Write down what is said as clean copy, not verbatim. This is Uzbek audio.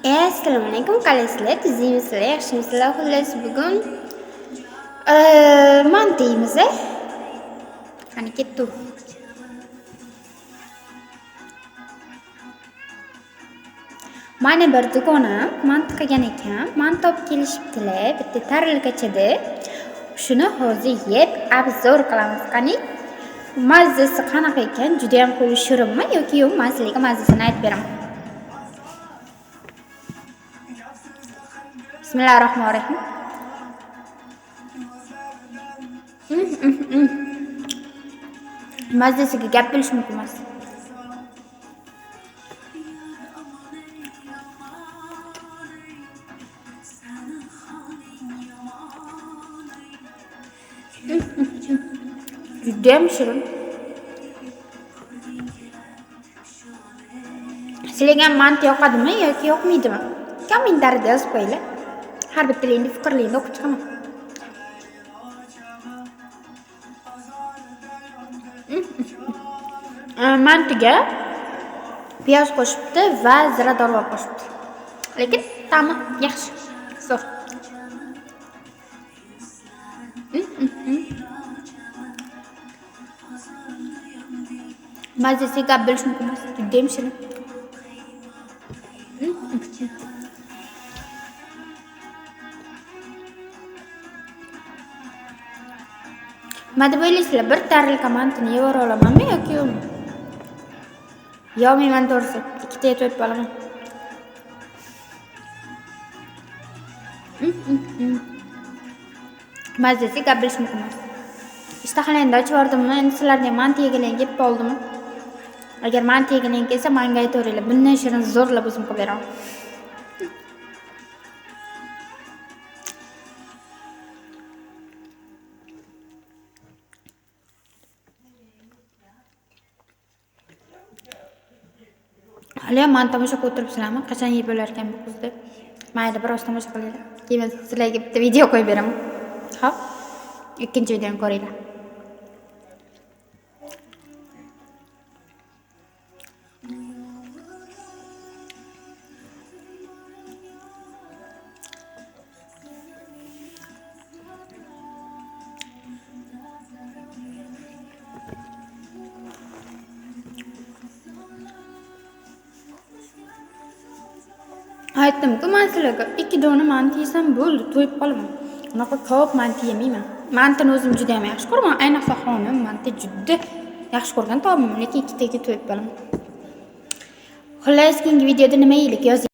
Assalomu alaykum, qalaysizlar? Tuzingizlar, yaxshimisizlar? Xullas bugun mant yeymiz. Qani ketdik. Mana bir dugonam mant qilgan ekan. Mant olib kelishibdilar, bitta tarelkachada. Shuni hozir yeb obzor qilamiz. Qani mazzasi qanaqa ekan? Juda ham qo'li shirinmi yoki yo'q? Men sizlarga mazzasini aytib beraman. Bismillahirrohmanirrohim. Mazzasiga gap bilish mumkin emas. Juda ham shirin. Sizlarga mant yoqadimi yoki yoqmaydimi? Kommentarda yozib qo'yinglar. Har bittalarning fikrlarini o'qib chiqaman. Mantiga piyoz qo'shibdi va ziradorlar qo'shibdi. Lekin ta'mi yaxshi. Zo'r. Mazzasiga gap bilish mumkin emas. Juda ham shirin. Nima deb o'ylaysizlar? Bir tarelka mantini yeb olamanmi yoki yo'qmi? Yo'qmayman to'g'risi. Ikkita yeb olaman. Mazzasiga gap bilish mumkin emas. Ishtahalarni ochib yubordimmi? Endi sizlarga mant yegalarga yeb oldimmi? Agar mant yegalarga kelsa, menga aytaveringlar. Bundan shirin zo'rlab o'zim qilib beraman. Hali ham mant tomosha qilib o'tiribsizlarmi? Qachon yeb olar ekan bu qiz deb. Mayli, biroz tomosha qilinglar. Keyin sizlarga bitta video qo'yib beraman. Xo'p? Ikkinchi videoni ko'ringlar. Aytdim-ku, men sizlarga 2 dona mant yesam bo'ldi, to'yib qolaman. Unaqa ko'p mant yemayman. Mantni o'zim juda ham yaxshi ko'raman. Ayniqsa xonim mantni juda yaxshi ko'rgan taomim, lekin ikkitaga to'yib qolaman. Xullas, keyingi videoda nima yeylik yozing.